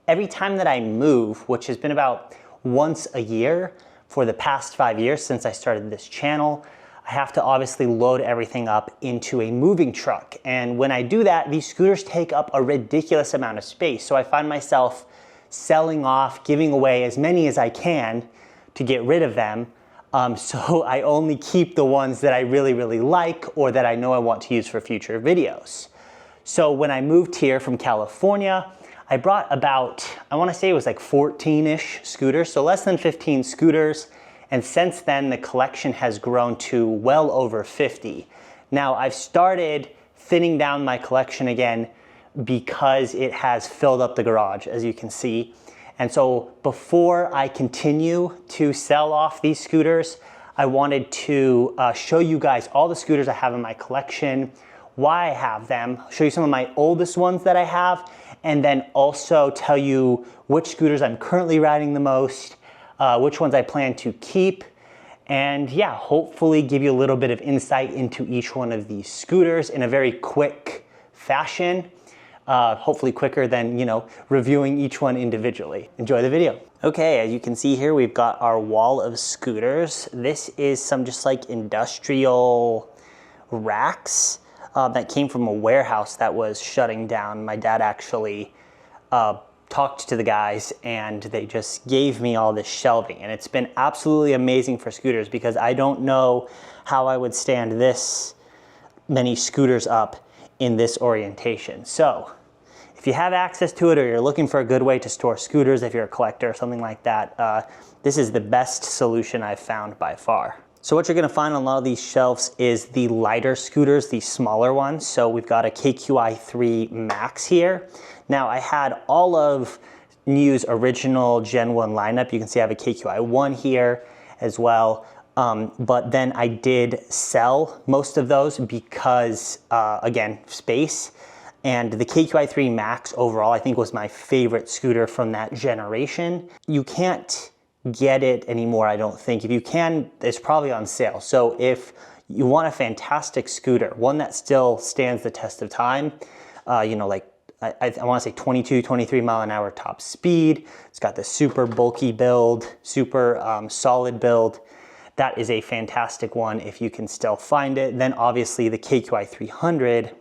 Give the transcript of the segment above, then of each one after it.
every time that I move, which has been about once a year for the past 5 years since I started this channel, I have to obviously load everything up into a moving truck. And when I do that, these scooters take up a ridiculous amount of space. So I find myself selling off, giving away as many as I can to get rid of them. So I only keep the ones that I really, really like or that I know I want to use for future videos. So when I moved here from California, I brought about, I want to say it was like 14-ish scooters, so less than 15 scooters. And since then, the collection has grown to well over 50. Now, I've started thinning down my collection again because it has filled up the garage, as you can see. And so before I continue to sell off these scooters, I wanted to show you guys all the scooters I have in my collection, why I have them, show you some of my oldest ones that I have, and then also tell you which scooters I'm currently riding the most, which ones I plan to keep, and yeah, hopefully give you a little bit of insight into each one of these scooters in a very quick fashion. Hopefully quicker than, reviewing each one individually. Enjoy the video. Okay, as you can see here, we've got our wall of scooters. This is some just like industrial racks that came from a warehouse that was shutting down. My dad actually talked to the guys and they just gave me all this shelving, and it's been absolutely amazing for scooters because I don't know how I would stand this many scooters up in this orientation. So if you have access to it or you're looking for a good way to store scooters, if you're a collector or something like that, this is the best solution I've found by far. So what you're gonna find on a lot of these shelves is the lighter scooters, the smaller ones. So we've got a KQi3 Max here. Now I had all of NIU's original Gen 1 lineup. You can see I have a KQi1 here as well. But then I did sell most of those because, again, space. And the KQi3 Max overall, I think was my favorite scooter from that generation. You can't get it anymore, I don't think. If you can, it's probably on sale. So if you want a fantastic scooter, one that still stands the test of time, like I want to say 22, 23 mile an hour top speed. It's got the super bulky build, super solid build. That is a fantastic one if you can still find it. Then obviously the KQi 300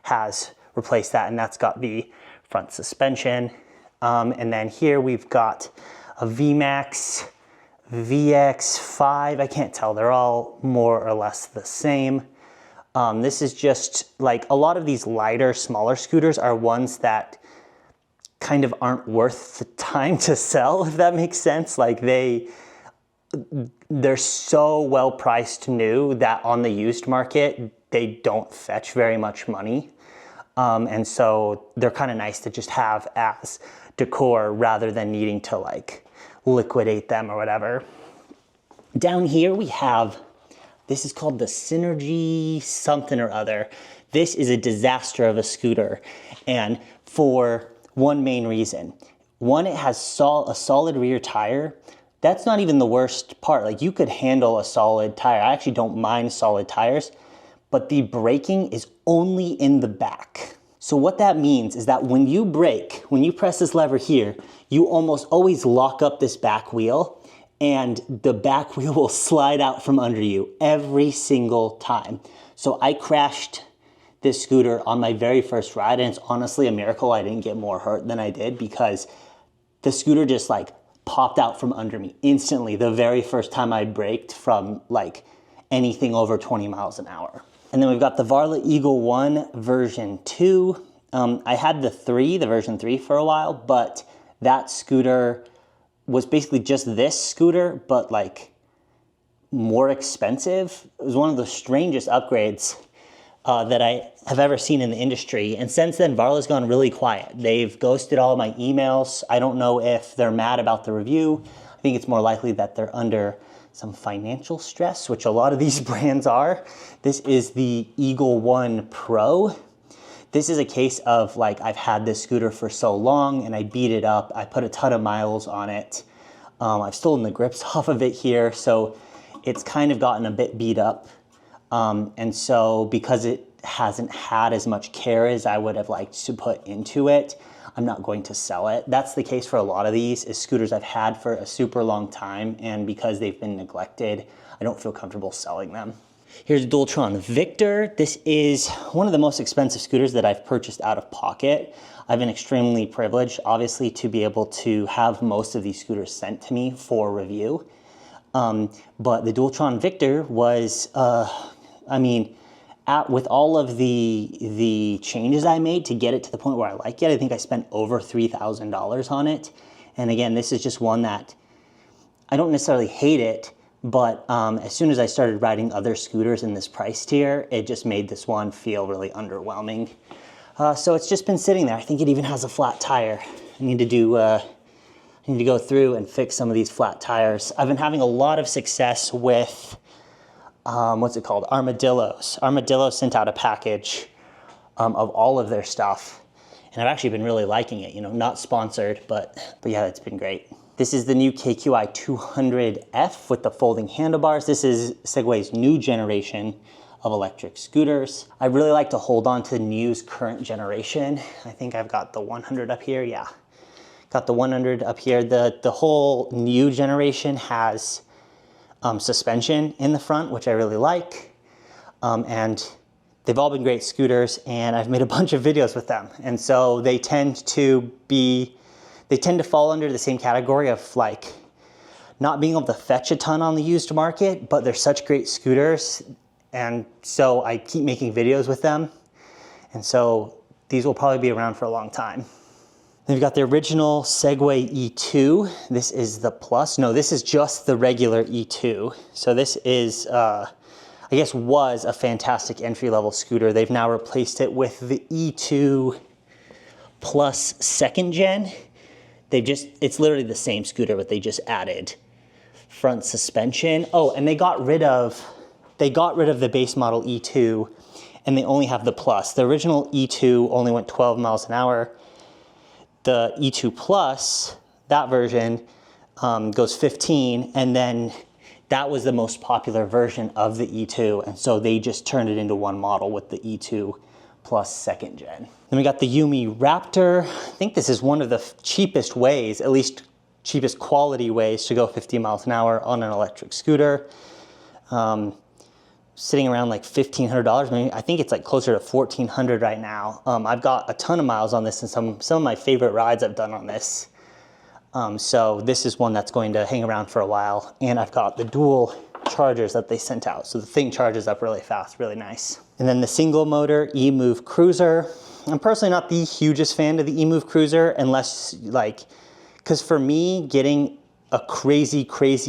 has replaced that, and that's got the front suspension. And then here we've got a VMAX, VX5, I can't tell, they're all more or less the same. This is just like a lot of these lighter, smaller scooters are ones that kind of aren't worth the time to sell, if that makes sense. Like they're so well priced new that on the used market, they don't fetch very much money. And so they're kind of nice to just have as decor rather than needing to like liquidate them or whatever. Down here we have, this is called the Synergy something or other. This is a disaster of a scooter, and for one main reason. One, it has a solid rear tire. That's not even the worst part. Like, you could handle a solid tire. I actually don't mind solid tires, but the braking is only in the back. So what that means is that when you brake, when you press this lever here, you almost always lock up this back wheel, and the back wheel will slide out from under you every single time. So I crashed this scooter on my very first ride, and it's honestly a miracle I didn't get more hurt than I did, because the scooter just like popped out from under me instantly the very first time I braked from like anything over 20 miles an hour. And then we've got the Varla Eagle 1 version 2. I had the version 3 for a while, but that scooter was basically just this scooter, but like more expensive. It was one of the strangest upgrades that I have ever seen in the industry. And since then, Varla's gone really quiet. They've ghosted all my emails. I don't know if they're mad about the review. I think it's more likely that they're under some financial stress, which a lot of these brands are. This is the Eagle 1 Pro. This is a case of like, I've had this scooter for so long and I beat it up. I put a ton of miles on it. I've stolen the grips off of it here, so it's kind of gotten a bit beat up. And so because it hasn't had as much care as I would have liked to put into it, I'm not going to sell it. That's the case for a lot of these, is scooters I've had for a super long time, and because they've been neglected, I don't feel comfortable selling them. Here's Dualtron Victor. This is one of the most expensive scooters that I've purchased out of pocket. I've been extremely privileged, obviously, to be able to have most of these scooters sent to me for review. But the Dualtron Victor was, I mean, with all of the changes I made to get it to the point where I like it, I think I spent over $3,000 on it. And again, this is just one that I don't necessarily hate it, but as soon as I started riding other scooters in this price tier, it just made this one feel really underwhelming. So it's just been sitting there. I think it even has a flat tire. I need to go through and fix some of these flat tires. I've been having a lot of success with, what's it called? Armadillos. Armadillo sent out a package of all of their stuff, and I've actually been really liking it. You know, not sponsored, but yeah, it's been great. This is the new KQi 200F with the folding handlebars. This is Segway's new generation of electric scooters. I really like to hold on to New's current generation. I think I've got the 100 up here, yeah. Got the 100 up here. The whole New generation has suspension in the front, which I really like. And they've all been great scooters, and I've made a bunch of videos with them. And so they tend to fall under the same category of like not being able to fetch a ton on the used market, but they're such great scooters. And so I keep making videos with them. And so these will probably be around for a long time. Then we've got the original Segway E2. This is the Plus. No, this is just the regular E2. So this is, I guess, was a fantastic entry-level scooter. They've now replaced it with the E2 Plus second gen. It's literally the same scooter, but they just added front suspension. Oh, and they got rid of the base model E2, and they only have the Plus. The original E2 only went 12 miles an hour. The E2 Plus, that version, goes 15, and then that was the most popular version of the E2, and so they just turned it into one model with the E2 Plus second gen. Then we got the Yumi Raptor. I think this is one of the cheapest ways, at least cheapest quality ways, to go 50 miles an hour on an electric scooter. Sitting around like $1,500. Maybe, I think it's like closer to $1,400 right now. I've got a ton of miles on this, and some of my favorite rides I've done on this. So this is one that's going to hang around for a while. And I've got the dual chargers that they sent out. So the thing charges up really fast, really nice. And then the single motor eMove Cruiser. I'm personally not the hugest fan of the eMove Cruiser, unless because for me, getting a crazy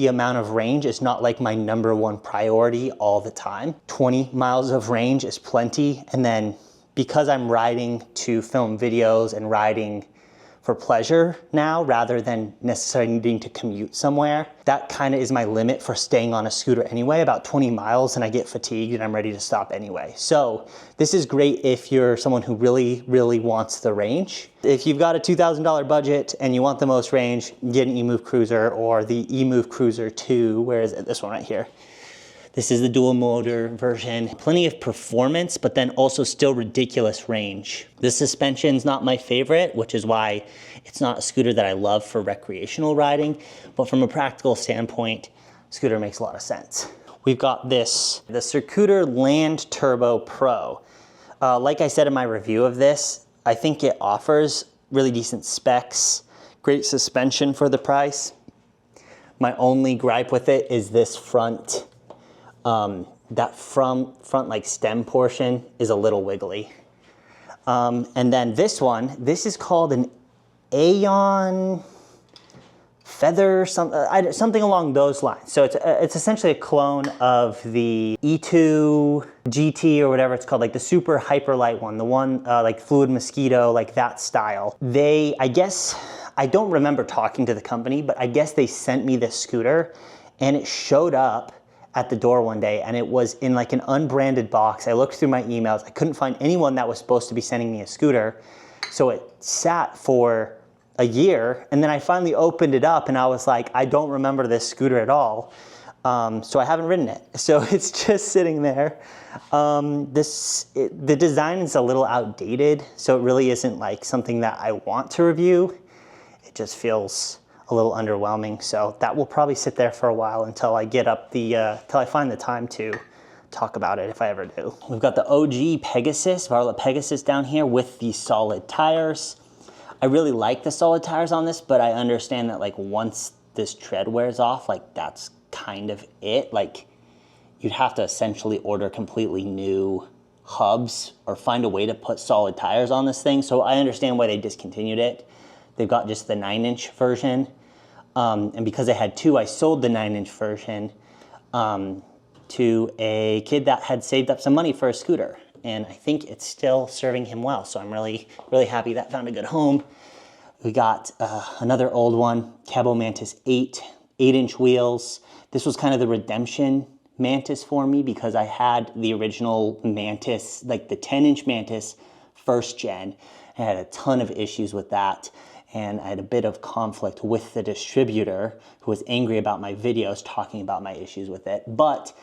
amount of range is not like my #1 priority all the time. 20 miles of range is plenty. And then because I'm riding to film videos and riding for pleasure now, rather than necessarily needing to commute somewhere, that kind of is my limit for staying on a scooter anyway, about 20 miles, and I get fatigued and I'm ready to stop anyway. So this is great if you're someone who really wants the range. If you've got a $2,000 budget and you want the most range, get an eMove Cruiser or the eMove Cruiser 2. Where is it? This one right here. This is the dual motor version. Plenty of performance, but then also still ridiculous range. The suspension's not my favorite, which is why it's not a scooter that I love for recreational riding, but from a practical standpoint, scooter makes a lot of sense. We've got the Circuitor Land Turbo Pro. Like I said in my review of this, I think it offers really decent specs, great suspension for the price. My only gripe with it is this front, that front like stem portion is a little wiggly. And then this is called an Aeon Feather, something along those lines. So it's essentially a clone of the E2 GT or whatever it's called, like the super hyper light one, the one like Fluid Mosquito, like that style. I guess, I don't remember talking to the company, but I guess they sent me this scooter and it showed up at the door one day, and it was in like an unbranded box. I looked through my emails. I couldn't find anyone that was supposed to be sending me a scooter. So it sat for a year, and then I finally opened it up and I was like, I don't remember this scooter at all. So I haven't ridden it. So it's just sitting there. The design is a little outdated, so it really isn't like something that I want to review. It just feels a little underwhelming. So that will probably sit there for a while until I get up till I find the time to talk about it, if I ever do. We've got the OG Pegasus, Varla Pegasus down here with the solid tires. I really like the solid tires on this, but I understand that like once this tread wears off, like that's kind of it. Like you'd have to essentially order completely new hubs or find a way to put solid tires on this thing. So I understand why they discontinued it. They've got just the 9-inch version. And because I had two, I sold the 9-inch version to a kid that had saved up some money for a scooter. And I think it's still serving him well. So I'm really, really happy that found a good home. We got another old one, Cabo Mantis 8-inch wheels. This was kind of the redemption Mantis for me because I had the original Mantis, like the 10-inch Mantis, first gen. I had a ton of issues with that. And I had a bit of conflict with the distributor who was angry about my videos talking about my issues with it. But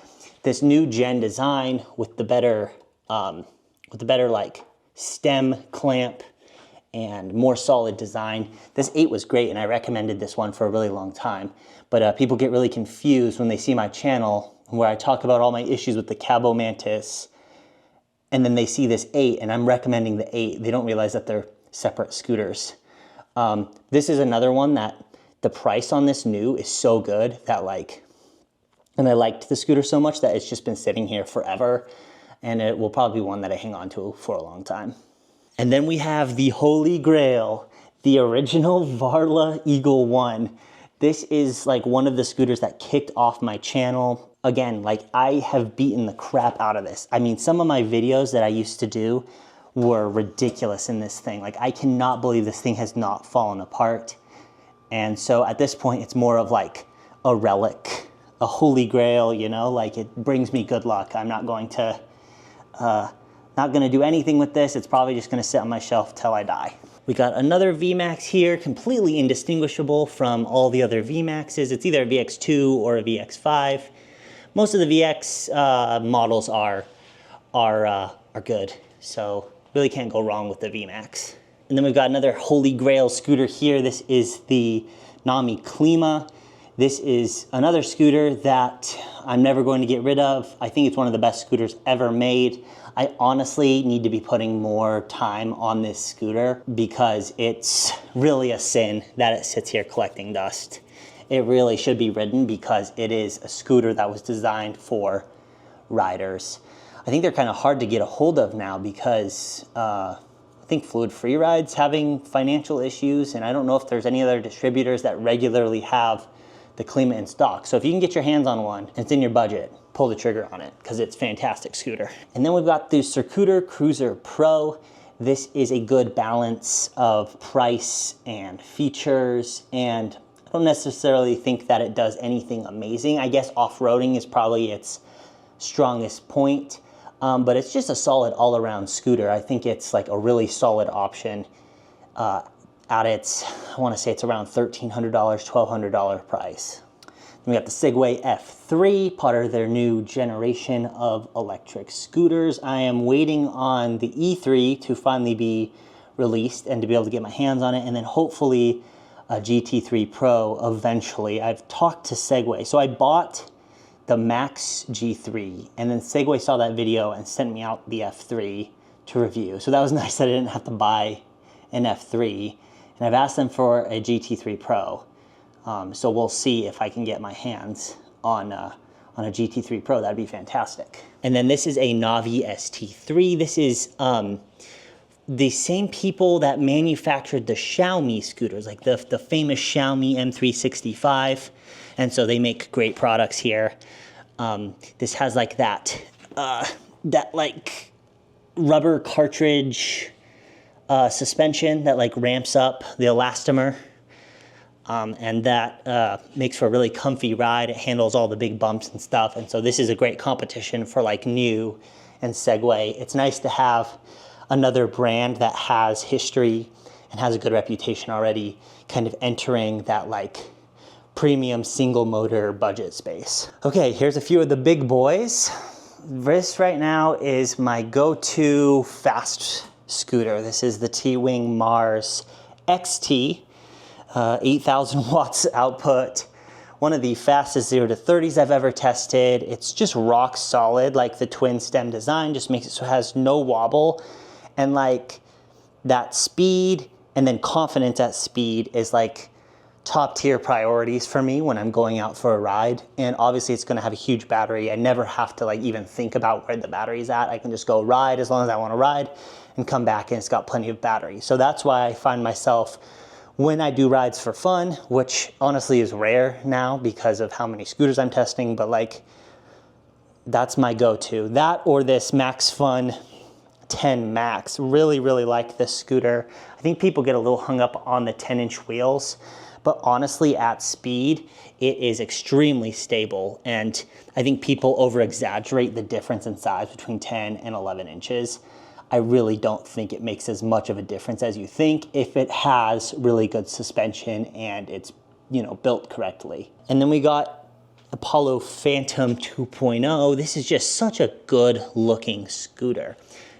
this new gen design with the better like stem clamp and more solid design, this 8 was great, and I recommended this one for a really long time. But people get really confused when they see my channel where I talk about all my issues with the Cabo Mantis, and then they see this 8, and I'm recommending the 8. They don't realize that they're separate scooters. This is another one that the price on this new is so good that and I liked the scooter so much that it's just been sitting here forever, and it will probably be one that I hang on to for a long time. And then we have the Holy Grail, the original Varla Eagle 1. This is like one of the scooters that kicked off my channel. Again, like I have beaten the crap out of this. I mean, some of my videos that I used to do were ridiculous in this thing. Like I cannot believe this thing has not fallen apart. And so at this point, it's more of like a relic, a holy grail, you know, like it brings me good luck. I'm not going to do anything with this. It's probably just gonna sit on my shelf till I die. We got another VMAX here, completely indistinguishable from all the other VMAXs. It's either a VX2 or a VX5. Most of the VX models are good. So really can't go wrong with the VMAX. And then we've got another holy grail scooter here. This is the Nami Klima. This is another scooter that I'm never going to get rid of. I think it's one of the best scooters ever made. I honestly need to be putting more time on this scooter because it's really a sin that it sits here collecting dust. It really should be ridden because it is a scooter that was designed for riders. I think they're kind of hard to get a hold of now because I think Fluid Freeride's having financial issues, and I don't know if there's any other distributors that regularly have the Klima in stock. So if you can get your hands on one and it's in your budget, pull the trigger on it because it's a fantastic scooter. And then we've got the Circuiter Cruiser Pro. This is a good balance of price and features, and I don't necessarily think that it does anything amazing. I guess off-roading is probably its strongest point, but it's just a solid all-around scooter. I think it's like a really solid option at its, I want to say it's around $1,300, $1,200 price. Then we got the Segway F3, part of their new generation of electric scooters. I am waiting on the E3 to finally be released and to be able to get my hands on it, and then hopefully a GT3 Pro eventually. I've talked to Segway. So I bought the Max G3, and then Segway saw that video and sent me out the F3 to review. So that was nice that I didn't have to buy an F3. And I've asked them for a GT3 Pro. So we'll see if I can get my hands on a GT3 Pro. That'd be fantastic. And then this is a Navi ST3. This is the same people that manufactured the Xiaomi scooters, like the famous Xiaomi M365. And so they make great products here. This has like that like rubber cartridge suspension that like ramps up the elastomer. And that makes for a really comfy ride. It handles all the big bumps and stuff. And so this is a great competition for like New and Segway. It's nice to have another brand that has history and has a good reputation already kind of entering that like premium single motor budget space. Okay, here's a few of the big boys. This right now is my go-to fast scooter. This is the T-Wing Mars XT, 8,000 watts output. One of the fastest 0 to 30s I've ever tested. It's just rock solid, like the twin stem design just makes it so it has no wobble. And like that speed and then confidence at speed is like top tier priorities for me when I'm going out for a ride. And obviously it's gonna have a huge battery. I never have to like even think about where the battery's at. I can just go ride as long as I wanna ride and come back and it's got plenty of battery. So that's why I find myself when I do rides for fun, which honestly is rare now because of how many scooters I'm testing, but like that's my go-to. That or this Max Fun 10 Max. Really, really like this scooter. I think people get a little hung up on the 10-inch wheels, but honestly at speed, it is extremely stable. And I think people over-exaggerate the difference in size between 10 and 11 inches. I really don't think it makes as much of a difference as you think if it has really good suspension and it's, you know, built correctly. And then we got Apollo Phantom 2.0. This is just such a good looking scooter.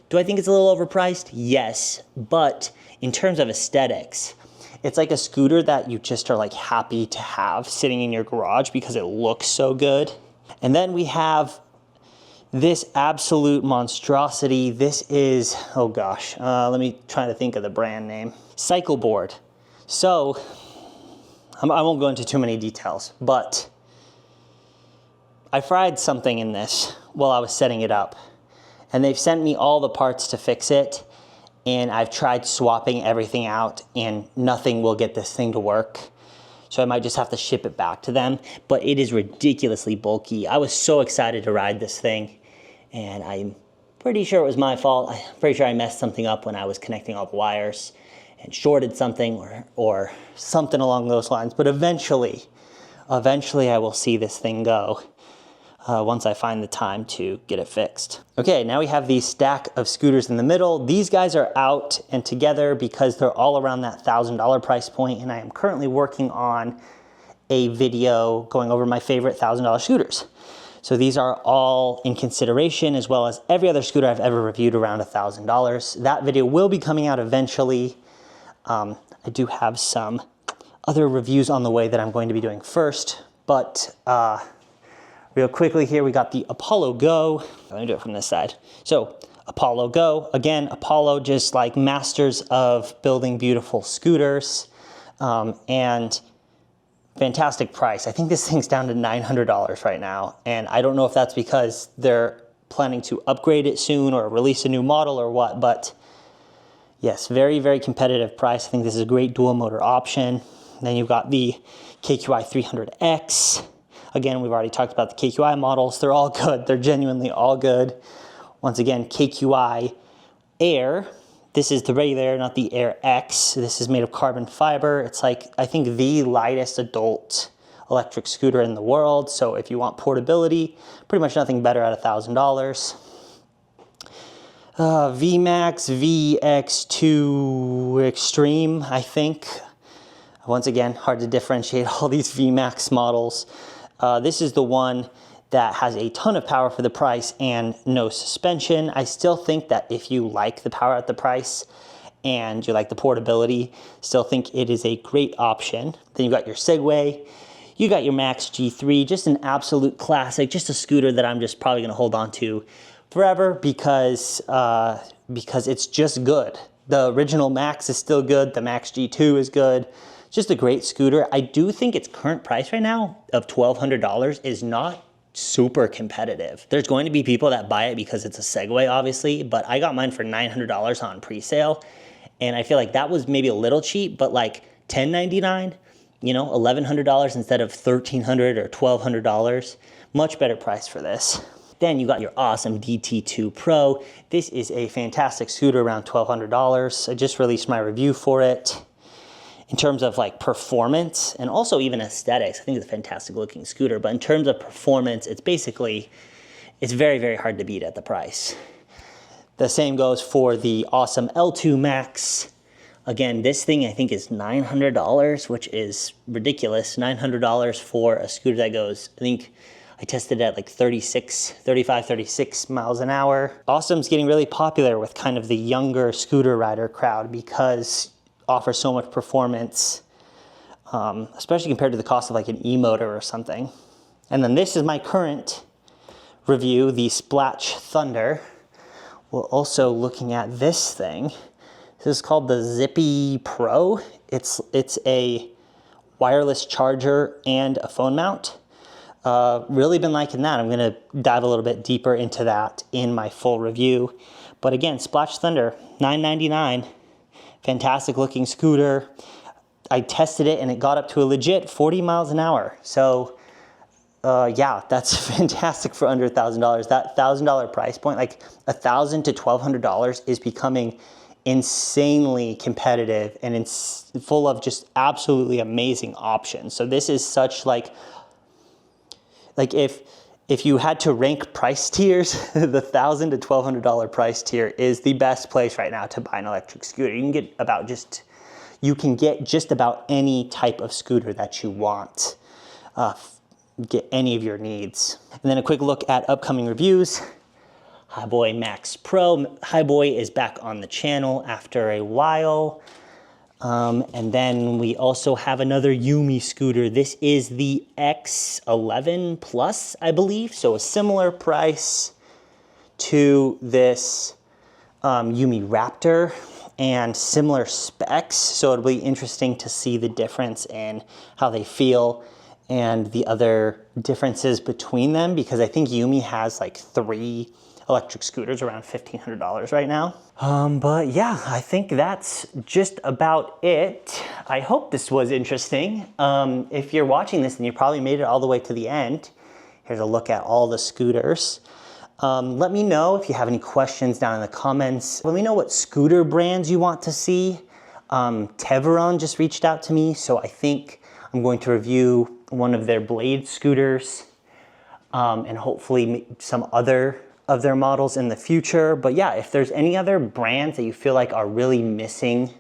Do I think it's a little overpriced? Yes, but in terms of aesthetics, it's like a scooter that you just are like happy to have sitting in your garage because it looks so good. And then we have this absolute monstrosity. This is, oh gosh, let me try to think of the brand name. Cycleboard. So, I won't go into too many details, but I fried something in this while I was setting it up. And they've sent me all the parts to fix it. And I've tried swapping everything out and nothing will get this thing to work. So I might just have to ship it back to them, but it is ridiculously bulky. I was so excited to ride this thing and I'm pretty sure it was my fault. I'm pretty sure I messed something up when I was connecting all the wires and shorted something or something along those lines. But eventually I will see this thing go. Once I find the time to get it fixed. Okay, now we have the stack of scooters in the middle. These guys are out and together because they're all around that $1,000 price point, and I am currently working on a video going over my favorite $1,000 scooters. So these are all in consideration, as well as every other scooter I've ever reviewed around $1,000. That video will be coming out eventually. I do have some other reviews on the way that I'm going to be doing first, but real quickly here, we got the Apollo Go. Let me do it from this side. So Apollo Go, again, Apollo just like masters of building beautiful scooters and fantastic price. I think this thing's down to $900 right now. And I don't know if that's because they're planning to upgrade it soon or release a new model or what, but yes, very, very competitive price. I think this is a great dual motor option. Then you've got the KQI 300X. Again, we've already talked about the KQI models. They're all good. They're genuinely all good. Once again, KQI Air. This is the regular, not the Air X. This is made of carbon fiber. It's like, I think, the lightest adult electric scooter in the world. So if you want portability, pretty much nothing better at $1,000. VMAX VX2 Extreme, I think. Once again, hard to differentiate all these VMAX models. This is the one that has a ton of power for the price and no suspension. I still think that if you like the power at the price and you like the portability, still think it is a great option. Then you got your Segway, you got your Max G3, just an absolute classic, just a scooter that I'm just probably gonna hold on to forever because it's just good. The original Max is still good, the Max G2 is good. Just a great scooter. I do think its current price right now of $1,200 is not super competitive. There's going to be people that buy it because it's a Segway, obviously, but I got mine for $900 on pre-sale, and I feel like that was maybe a little cheap, but like $1,099, you know, $1,100 instead of $1,300 or $1,200. Much better price for this. Then you got your awesome DT2 Pro. This is a fantastic scooter around $1,200. I just released my review for it. In terms of like performance and also even aesthetics, I think it's a fantastic looking scooter, but in terms of performance, it's very, very hard to beat at the price. The same goes for the awesome L2 Max. Again, this thing I think is $900, which is ridiculous. $900 for a scooter that goes, I think I tested it at like 35, 36 miles an hour. Awesome's getting really popular with kind of the younger scooter rider crowd because it offers so much performance, especially compared to the cost of like an e-motor or something. And then this is my current review, the Splash Thunder. We're also looking at this thing. This is called the Zippy Pro. It's a wireless charger and a phone mount. Really been liking that. I'm gonna dive a little bit deeper into that in my full review. But again, Splash Thunder, $9.99. Fantastic looking scooter. I tested it and it got up to a legit 40 miles an hour. So yeah, that's fantastic for under $1,000. That $1,000 price point, like $1,000 to $1,200 is becoming insanely competitive and it's full of just absolutely amazing options. So this is such like if you had to rank price tiers, the $1,000 to $1,200 price tier is the best place right now to buy an electric scooter. You can get just about any type of scooter that you want. Get any of your needs. And then a quick look at upcoming reviews. Highboy Max Pro. Highboy is back on the channel after a while. And then we also have another Yumi scooter. This is the X11 Plus, I believe. So a similar price to this Yumi Raptor and similar specs. So it'll be interesting to see the difference in how they feel and the other differences between them, because I think Yumi has like 3 electric scooters around $1,500 right now. But yeah, I think that's just about it. I hope this was interesting. If you're watching this and you probably made it all the way to the end, here's a look at all the scooters. Let me know if you have any questions down in the comments. Let me know what scooter brands you want to see. Teveron just reached out to me, so I think I'm going to review one of their Blade scooters and hopefully some other of their models in the future. But yeah, if there's any other brands that you feel like are really missing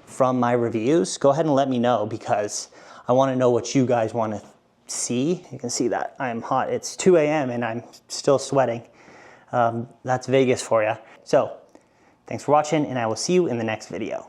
from my reviews, go ahead and let me know, because I want to know what you guys want to see. You can see that I am hot. It's 2 a.m. and I'm still sweating. That's Vegas for you. So thanks for watching, and I will see you in the next video.